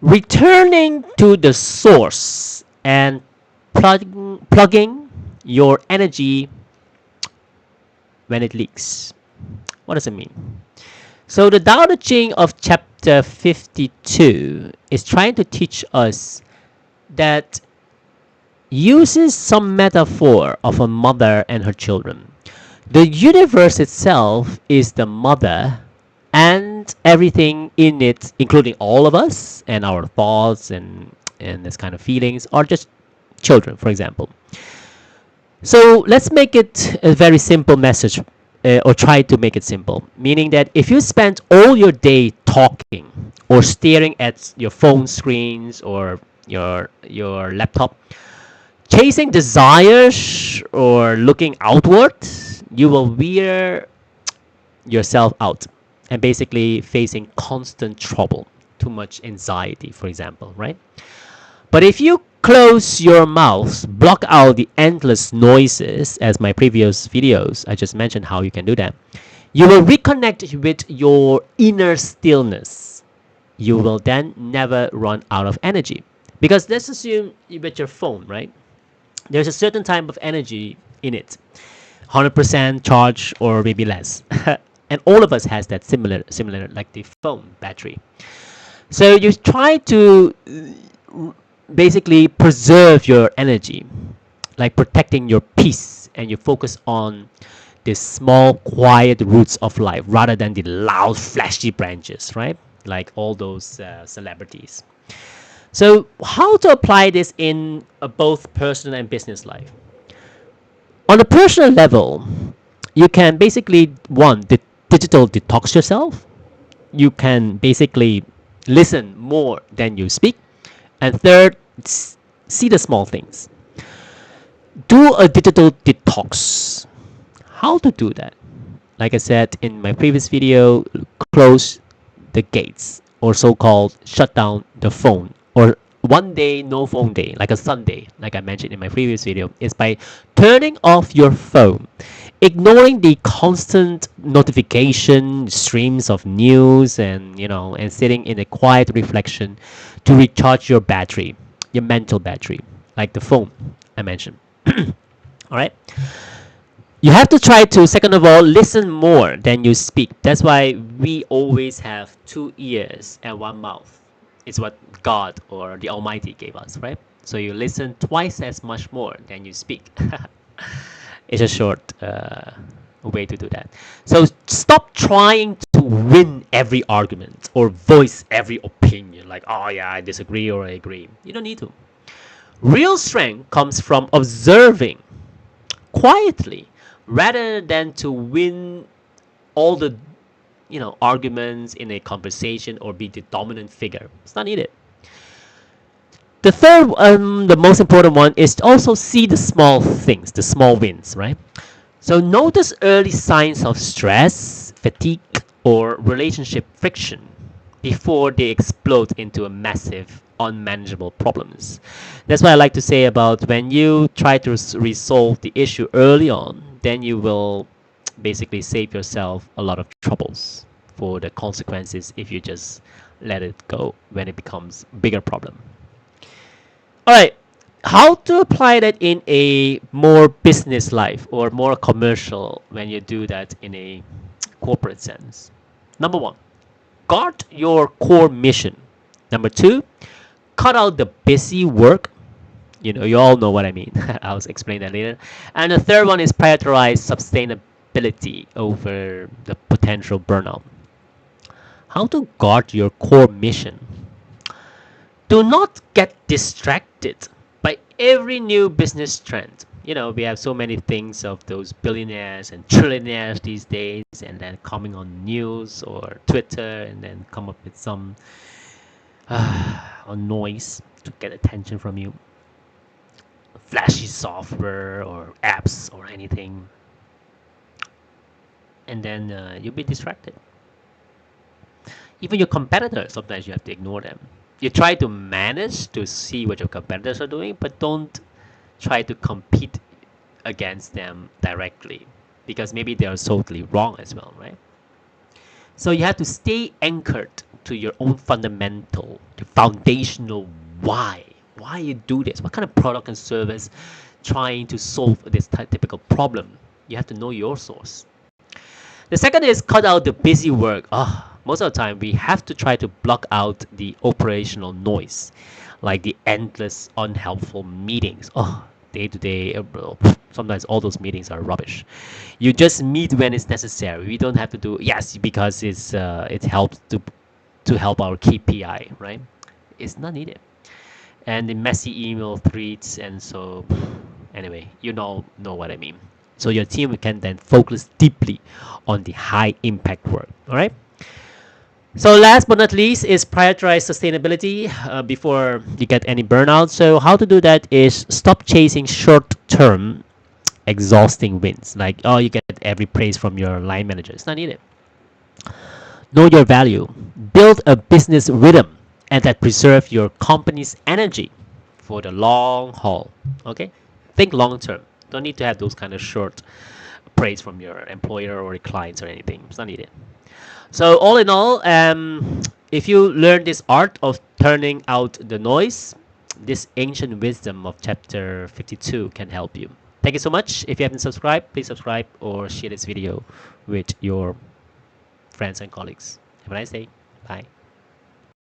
Returning to the source and plugging your energy when it leaks. What does it mean? So the Tao Te Ching of chapter 52 is trying to teach us that uses some metaphor of a mother and her children. The universe itself is the mother, and everything in it, including all of us and our thoughts and this kind of feelings, are just children, for example. So let's make it a very simple message, or try to make it simple. Meaning that if you spend all your day talking or staring at your phone screens or your laptop, chasing desires or looking outward, you will wear yourself out and basically facing constant trouble, too much anxiety, for example, right? But if you close your mouth, block out the endless noises, as my previous videos, I just mentioned how you can do that, you will reconnect with your inner stillness. You will then never run out of energy. Because let's assume with your phone, right? There's a certain type of energy in it, 100% charge or maybe less. And all of us has that similar like the phone battery. So you try to basically preserve your energy, like protecting your peace, and you focus on the small quiet roots of life rather than the loud flashy branches, right? Like all those celebrities. So how to apply this in both personal and business life? On a personal level, you can basically, one, digital detox yourself. You can basically listen more than you speak. And third, see the small things. Do a digital detox. How to do that? Like I said in my previous video, close the gates, or so-called shut down the phone, or one day no phone day, like a Sunday, like I mentioned in my previous video, is by turning off your phone, ignoring the constant notification streams of news, and and sitting in a quiet reflection to recharge your battery, your mental battery, like the phone I mentioned. All right. You have to try to, second of all, listen more than you speak. That's why we always have 2 ears and 1 mouth. It's what God or the Almighty gave us, right? So you listen twice as much more than you speak. It's a short way to do that. So stop trying to win every argument or voice every opinion, like, oh yeah, I disagree or I agree. You don't need to. Real strength comes from observing quietly rather than to win all the arguments in a conversation or be the dominant figure. It's not needed. The third, the most important one, is to also see the small things, the small wins, right? So notice early signs of stress, fatigue, or relationship friction before they explode into a massive, unmanageable problems. That's what I like to say about when you try to resolve the issue early on, then you will basically save yourself a lot of troubles for the consequences if you just let it go when it becomes a bigger problem. All right, how to apply that in a more business life or more commercial when you do that in a corporate sense? Number one, guard your core mission. Number two, cut out the busy work. You all know what I mean. I'll explain that later. And the third one is prioritize sustainability over the potential burnout. How to guard your core mission? Do not get distracted by every new business trend. We have so many things of those billionaires and trillionaires these days, and then coming on news or Twitter, and then come up with some noise to get attention from you. Flashy software or apps or anything. And then you'll be distracted. Even your competitors, sometimes you have to ignore them. You try to manage to see what your competitors are doing, but don't try to compete against them directly, because maybe they are totally wrong as well, right? So you have to stay anchored to your own fundamental, the foundational why. Why you do this? What kind of product and service trying to solve this typical problem? You have to know your source. The second is cut out the busy work. Most of the time, we have to try to block out the operational noise, like the endless, unhelpful meetings. Day to day, sometimes all those meetings are rubbish. You just meet when it's necessary. We don't have to do yes because it helps to help our KPI, right? It's not needed. And the messy email threads and so anyway, you know what I mean. So your team can then focus deeply on the high impact work. All right. So last but not least is prioritize sustainability before you get any burnout. So how to do that is stop chasing short-term exhausting wins. Like, you get every praise from your line manager. It's not needed. Know your value. Build a business rhythm and that preserve your company's energy for the long haul. Okay? Think long term. Don't need to have those kind of short praise from your employer or clients or anything. It's not needed. So all in all, if you learn this art of turning out the noise, this ancient wisdom of chapter 52 can help you. Thank you so much. If you haven't subscribed, please subscribe or share this video with your friends and colleagues. Have a nice day. Bye.